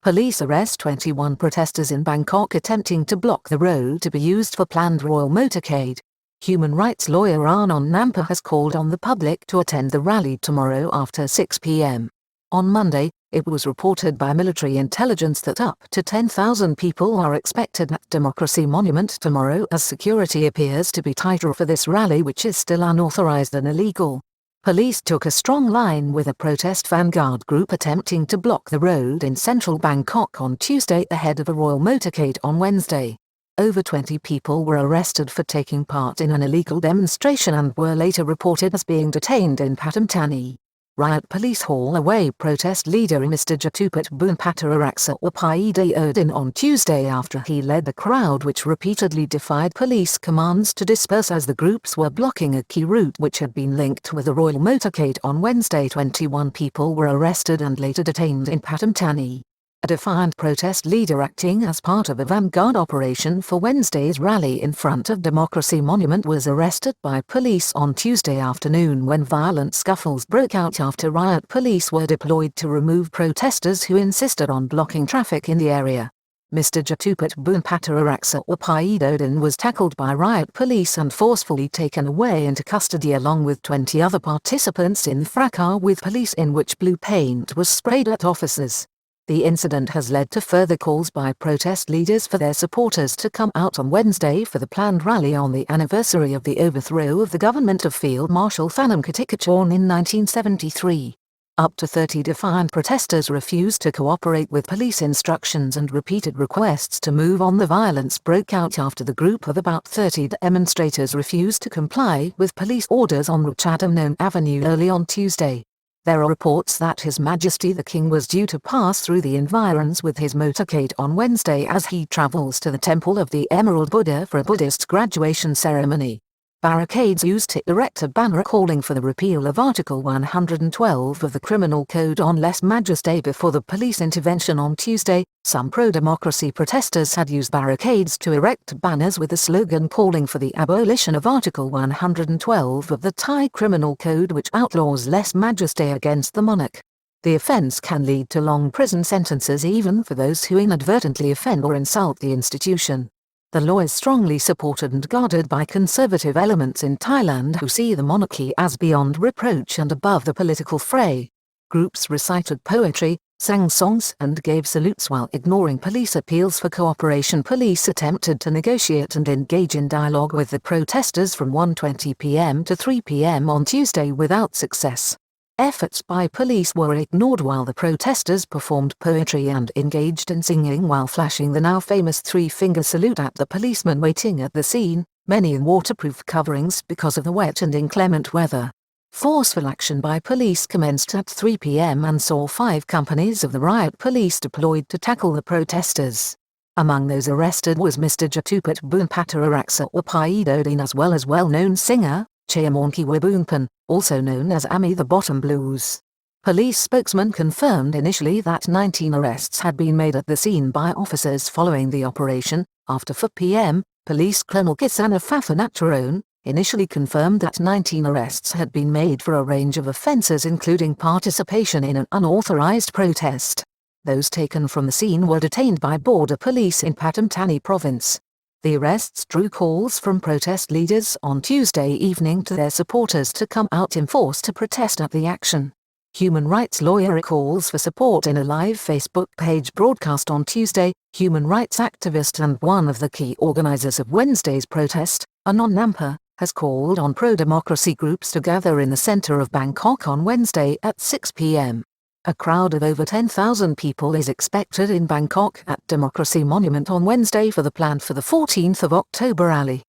Police arrest 21 protesters in Bangkok attempting to block the road to be used for planned royal motorcade. Human rights lawyer Arnon Nampa has called on the public to attend the rally tomorrow after 6 p.m. On Monday, it was reported by military intelligence that up to 10,000 people are expected at Democracy Monument tomorrow as security appears to be tighter for this rally, which is still unauthorized and illegal. Police took a strong line with a protest vanguard group attempting to block the road in central Bangkok on Tuesday ahead of a royal motorcade on Wednesday. Over 20 people were arrested for taking part in an illegal demonstration and were later reported as being detained in Pathum Thani. Riot police haul away protest leader Mr. Jatupat Bunpataraksa Wapaidodin on Tuesday after he led the crowd which repeatedly defied police commands to disperse as the groups were blocking a key route which had been linked with a royal motorcade on Wednesday. 21 people were arrested and later detained in Pathum Thani. A defiant protest leader acting as part of a vanguard operation for Wednesday's rally in front of Democracy Monument was arrested by police on Tuesday afternoon when violent scuffles broke out after riot police were deployed to remove protesters who insisted on blocking traffic in the area. Mr. Jatupat Bunpataraksa Wapaidodin was tackled by riot police and forcefully taken away into custody along with 20 other participants in the fracas with police in which blue paint was sprayed at officers. The incident has led to further calls by protest leaders for their supporters to come out on Wednesday for the planned rally on the anniversary of the overthrow of the government of Field Marshal Thanom Khatikachaorn in 1973. Up to 30 defiant protesters refused to cooperate with police instructions and repeated requests to move on. The violence broke out after the group of about 30 demonstrators refused to comply with police orders on Ratchatham Avenue early on Tuesday. There are reports that His Majesty the King was due to pass through the environs with his motorcade on Wednesday as he travels to the Temple of the Emerald Buddha for a Buddhist graduation ceremony. Barricades used to erect a banner calling for the repeal of Article 112 of the Criminal Code on lèse majesté before the police intervention on Tuesday. Some pro-democracy protesters had used barricades to erect banners with the slogan calling for the abolition of Article 112 of the Thai Criminal Code, which outlaws lèse majesté against the monarch. The offence can lead to long prison sentences even for those who inadvertently offend or insult the institution. The law is strongly supported and guarded by conservative elements in Thailand who see the monarchy as beyond reproach and above the political fray. Groups recited poetry, sang songs and gave salutes while ignoring police appeals for cooperation. Police attempted to negotiate and engage in dialogue with the protesters from 1:20 p.m. to 3 p.m. on Tuesday without success. Efforts by police were ignored while the protesters performed poetry and engaged in singing while flashing the now famous three-finger salute at the policemen waiting at the scene, many in waterproof coverings because of the wet and inclement weather. Forceful action by police commenced at 3 p.m. and saw 5 companies of the riot police deployed to tackle the protesters. Among those arrested was Mr. Jatupat Bunpataraksa Wapaidodin as well as well-known singer, Chayamonki Wabunpan, also known as Ami the Bottom Blues. Police spokesman confirmed initially that 19 arrests had been made at the scene by officers following the operation. After 4 p.m., Police Colonel Kisana Fafanatcharon initially confirmed that 19 arrests had been made for a range of offences including participation in an unauthorized protest. Those taken from the scene were detained by border police in Pathum Thani province. The arrests drew calls from protest leaders on Tuesday evening to their supporters to come out in force to protest at the action. Human rights lawyer calls for support in a live Facebook page broadcast on Tuesday. Human rights activist and one of the key organizers of Wednesday's protest, Arnon Nampa, has called on pro-democracy groups to gather in the center of Bangkok on Wednesday at 6 p.m. A crowd of over 10,000 people is expected in Bangkok at Democracy Monument on Wednesday for the planned 14th of October rally.